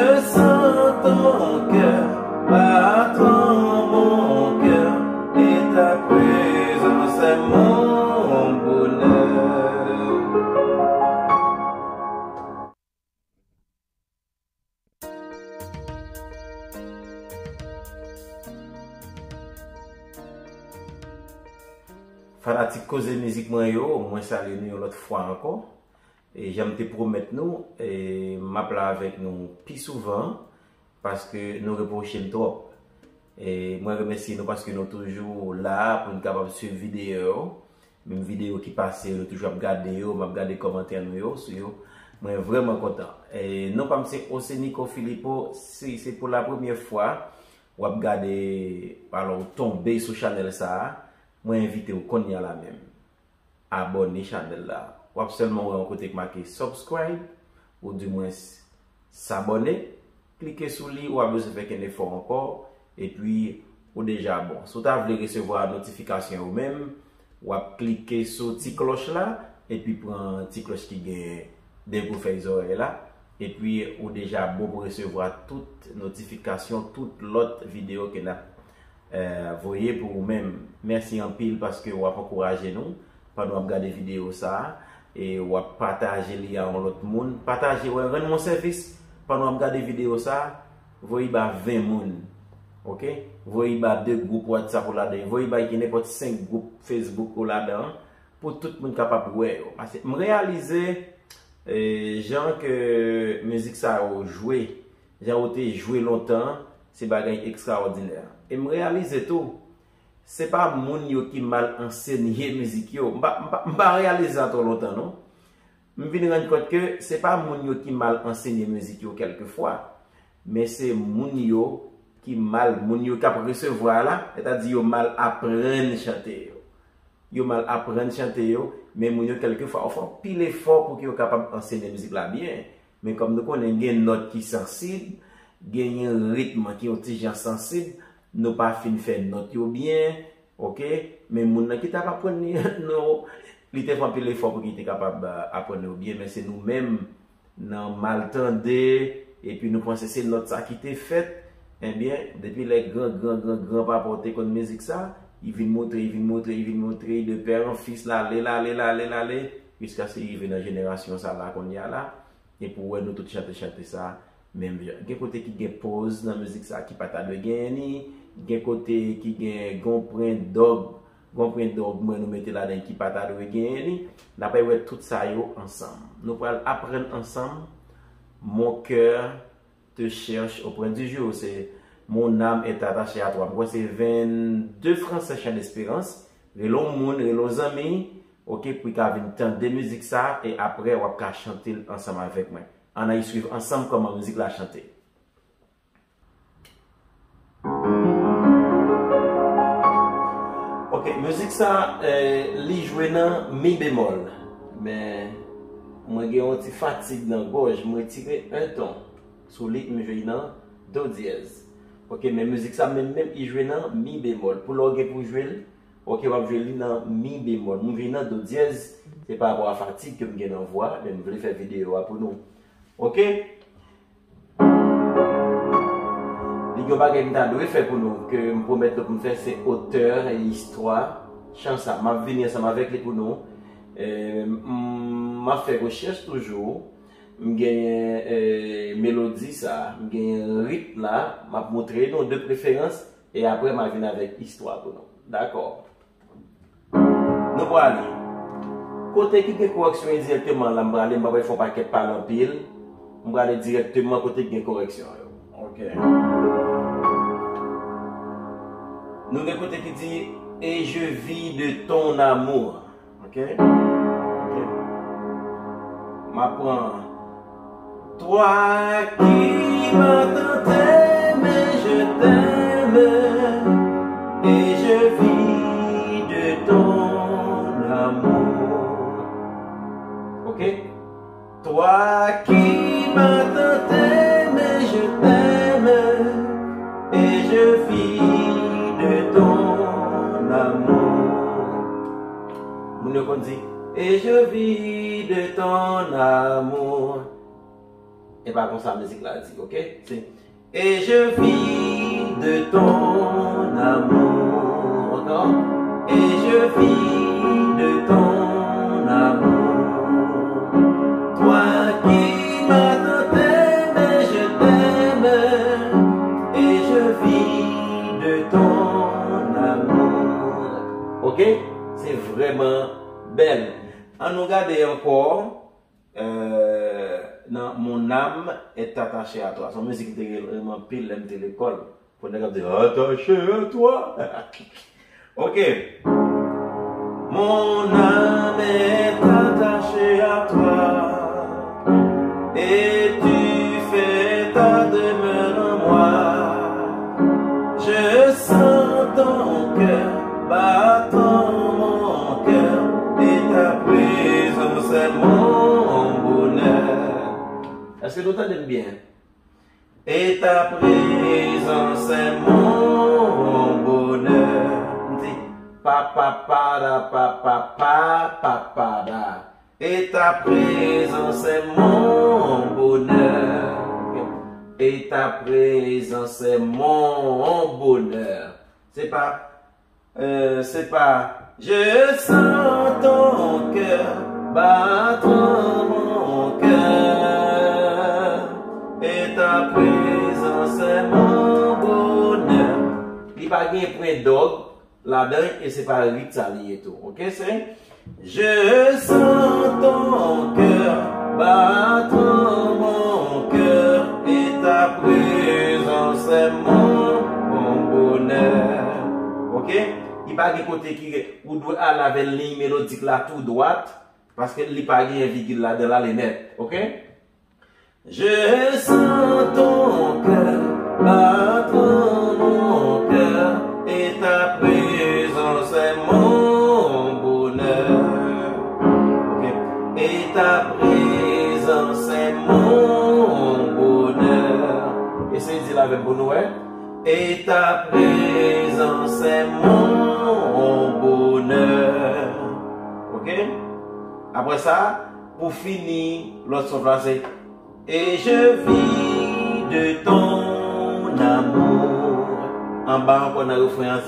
Je sens ton cœur battant mon cœur et ta présence est mon bonheur. Fanatique cause musique moi salue nous l'autre fois encore. Et j'aime te promettre nous et m'appeler avec nous plus souvent parce que nous reprochons trop. Et moi remercie nous parce que nous toujours là pour nous capable de suivre vidéo, même vidéo qui passe, nous toujours regarder, regarder commentaires nous sur moi vraiment content. Et non pas c'est Nico Filippo, c'est pour la première fois ou regarder alors tomber sur channel ça, moi invité au connait la même. Abonner channel là. Ou seulement un côté marqué subscribe ou du moins s'abonner, cliquez sur lui ou besoin de faire un effort encore et puis ou déjà bon. Si vous voulez recevoir la notification ou même ou cliquer sur petite cloche là et puis prendre petite cloche qui gagne des pour faire les oreilles là et puis ou déjà bon pour recevoir toute notification toute l'autre vidéo que n'a voyez pour vous-même. Merci en pile parce que vous avez encouragé nous pour nous regarder vidéo ça et ou partager les à l'autre monde, partager rendre mon service pendant regarder vidéo ça, voyez ba 20 monde. OK? Voyez ba 2 groupes WhatsApp là-dedans, voyez ba qui n'importe 5 groupes Facebook là-dedans pour tout le monde capable ouais. Parce que me réaliser gens que musique ça a joué, gens été joué longtemps, c'est bagay extraordinaire. Et me réaliser tout c'est pas moun yo qui mal enseigné musique yo m'pa réaliser trop longtemps non me vinn rendre compte que c'est pas moun yo qui mal enseigné musique yo quelquefois mais c'est moun yo qui mal moun yo cap recevoir là c'est-à-dire yo mal apprendre chanter yo mal apprendre chanter yo mais moun yo quelquefois font pile effort pour qu'ils yo capable enseigner musique là bien mais comme nous connaissons une note qui sensible gagne un rythme qui est petit sensible nous pas fin faire note bien, OK, mais moun qui t'a pas prendre non, il te fait l'effort pour qu'il était capable apprendre bien mais c'est nous-mêmes nan mal tendé et puis nous pensons c'est notre ça qui était fait eh bien depuis les grands pas porter comme musique ça, il vient montrer de père en fils là jusqu'à ce qu'il vienne dans génération ça là qu'on y a là et pour nous tout chanter ça même bien côté qui gagne pause dans musique ça qui pas ta de gagner gen côté qui gen gon prend dog moi nous mettre là dedans qui pas ta de gagner n'a pas ouais tout ça yo ensemble nous allons apprendre ensemble mon cœur te cherche au point du jour c'est mon âme est attachée à toi moi c'est 22 francs chaque d'espérance relon monde relon amis OK pour qu'a venir temps de musique ça et après on va chanter ensemble avec moi on a suivre ensemble comment musique la chanter. OK, musique ça li jouer dans mi bémol. Mais moi j'ai un petit fatigue dans gorge, moi tirer un ton sur li me jouer dans do dièse. OK, mais musique ça même il jouer dans mi bémol. Pour l'orgue pour jouer, OK, on va jouer dans mi bémol. Moi jouer dans do dièse, c'est par rapport à fatigue que me gagne en voix, mais je voulais faire vidéo pour nous. OK? Les bagay m'ta doit faire pour nous que me promettre pour me faire c'est auteur et histoire. Chance ça m'a venir ensemble avec les pour nous. M'a fait recherche toujours. Me gagne mélodie ça, me gagne rythme là, m'a montrer nos deux préférences et après m'a venir avec histoire pour nous. D'accord? Nous pour aller. Côté qui est correction directement là, m'ba il faut pas qu'elle parle en pile. On va aller directement côté de correction. OK. Nous avons côté qui dit et je vis de ton amour. OK. M'apprends. Toi qui m'as tant aimé, je t'aime et je vis de ton amour. OK. Toi qui m'as tant aimé, je t'aime et je vis de ton amour. Mon dit et je vis de ton amour. Et pas comme ça, la musique là dit, ok? C'est et je vis de ton amour, encore. Et je vis de ton amour. Toi qui m'as tant aimé, je t'aime. Et je vis de ton amour. Ok? C'est vraiment belle. On nous regarde encore. Non, mon âme est attachée à toi. Son musique était vraiment pile de l'école. Pour nous dire attaché à toi. Ok. Mon âme est attachée à toi. Et tu fais ta demeure en moi. Je sens ton cœur battant mon cœur. Et ta présence est mon bonheur. Est-ce que l'autre aime bien? Et ta présence est mon bonheur. On dit papa para papa papa da. Et ta présence est mon bonheur. Et ta présence est mon bonheur. C'est pas. Je sens ton cœur battre mon cœur. Et ta présence est mon bonheur. Il n'y a pas de point d'orgue là-dedans et c'est pas rythme ça lié tout. Ok, c'est je sens ton cœur battre mon cœur. Et ta présence est mon bonheur. Ok? Il n'y a pas de côté qui ou doit aller avec une ligne mélodique là tout droite parce qu'il n'y a pas de virgule là de la lunette. Ok? Je sens ton cœur battre mon cœur et ta présence est mon bonheur. Okay. Et ta présence est mon bonheur. Et c'est dit là avec bonheur. Et ta présence est mon bonheur. Ok? Après ça, pour finir, l'autre son français. Et je vis de ton amour. En bas, on a refrain,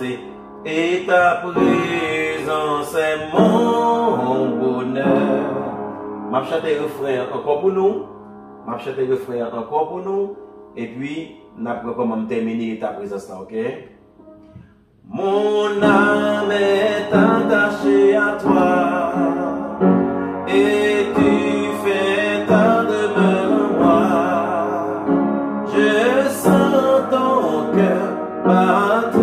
et ta présence est mon bonheur. Je chante le refrain encore pour nous. Je chante le refrain encore pour nous. Et puis, nous allons comment terminer ta présence là, ok? Mon âme est attachée à toi. Et tu fais ta demeure en moi. Je sens ton cœur battre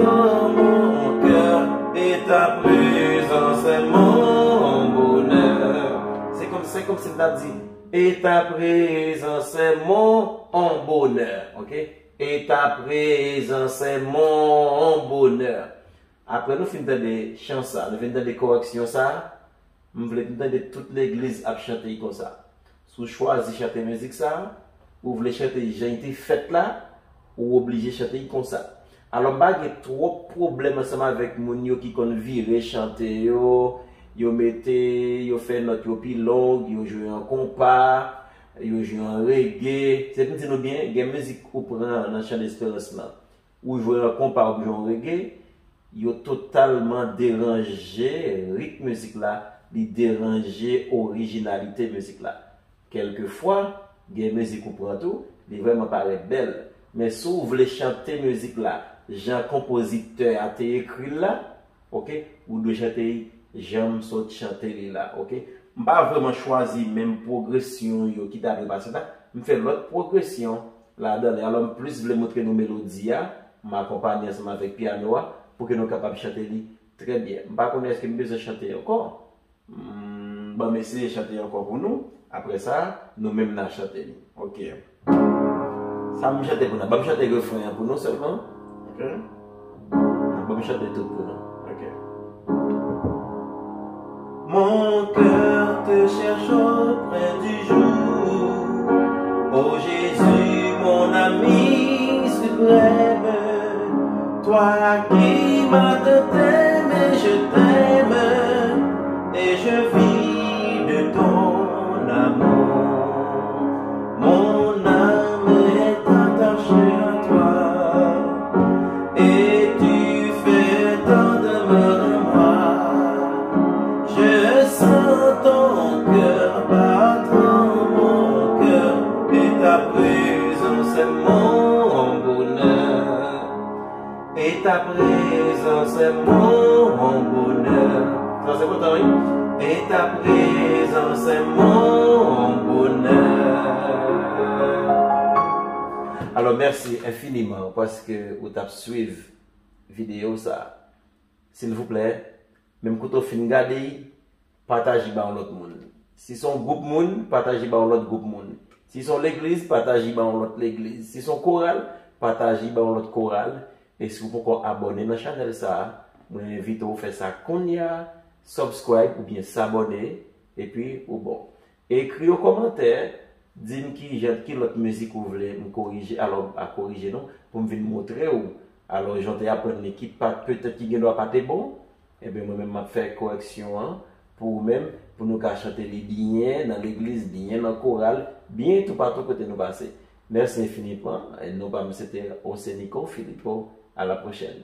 mon cœur. Et ta présence est mon bonheur. C'est comme si tu as dit. Et ta présence est mon bonheur. Ok? Et ta présence est mon bonheur. Après, nous finissons des chants, nous finissons des corrections, ça. Nous voulons que toute l'église a chanté comme ça. Si vous choisissez de chanter musique, ça, ou vous voulez chanter, j'ai été fait là, ou obligé de chanter comme ça. Alors, il y a trop de problèmes ensemble avec les gens qui ont viré chanter, yo mettez, yo fait notre plus longue, yo joué en compas, yo joué en reggae. C'est pour dire bien, il y a une musique qu'on prend dans le chant d'espérance là, ou jouer en compas ou jouer en reggae, yo totalement dérangé, rythme musique là, il dérangé originalité musique là. Quelquefois, il y a une musique qu'on prend tout, il vraiment paraît belle. Mais si vous voulez chanter musique là, Jean compositeur a été écrit là, ok, ou de chanter j'aime sauter chanter là, ok. Je pas vraiment choisi même progression qui t'a passé là, je fais l'autre progression là-dedans. Alors plus je voulais montrer nos mélodies, m'accompagner ensemble avec piano pour que nous capables de chanter très bien. Je pas connais ce que je besoin chanter encore. Bon, mais essayer de chanter encore pour nous. Après ça, nous mêmes nous chanter. Ok. Ça me chante pour nous. Je vais chanter le refrain pour nous seulement. Ok. Je vais chanter tout pour nous. Ok. Mon cœur te cherche auprès du jour. Oh Jésus, mon ami suprême. Toi qui m'as tant aimé, je t'aime. Et je vis de ton amour. Mon âme c'est mon bonheur. Et ta présence est mon bonheur. Ça c'est quoi, oui? Et ta présence est mon bonheur. Alors merci infiniment parce que vous avez suivi vidéo ça. S'il vous plaît, même quand vous finissez de regarder, partagez avec l'autre monde. Si son groupe monde, partagez avec l'autre groupe monde. Si son l'église, partagez avec l'autre l'église. Si son chorale, partagez avec l'autre chorale. Et si vous pouvez abonner à la chaîne ça, je vous invite à faire ça qu'on y a, subscribe ou bien s'abonner. Et puis, bon. Écrivez aux commentaires, dites-moi qui l'autre musique vous voulez me corriger, alors à corriger non, pour me venir montrer ou. Alors, j'en ai appris qui peut-être qui ne doit pas être bon. Et bien, moi-même, je fais correction hein, pour même, pour nous chanter les bien dans l'église, bien dans le choral, bien tout partout côté nous passer. Merci infiniment. Et nous, c'était Océnico Philippot. À la prochaine.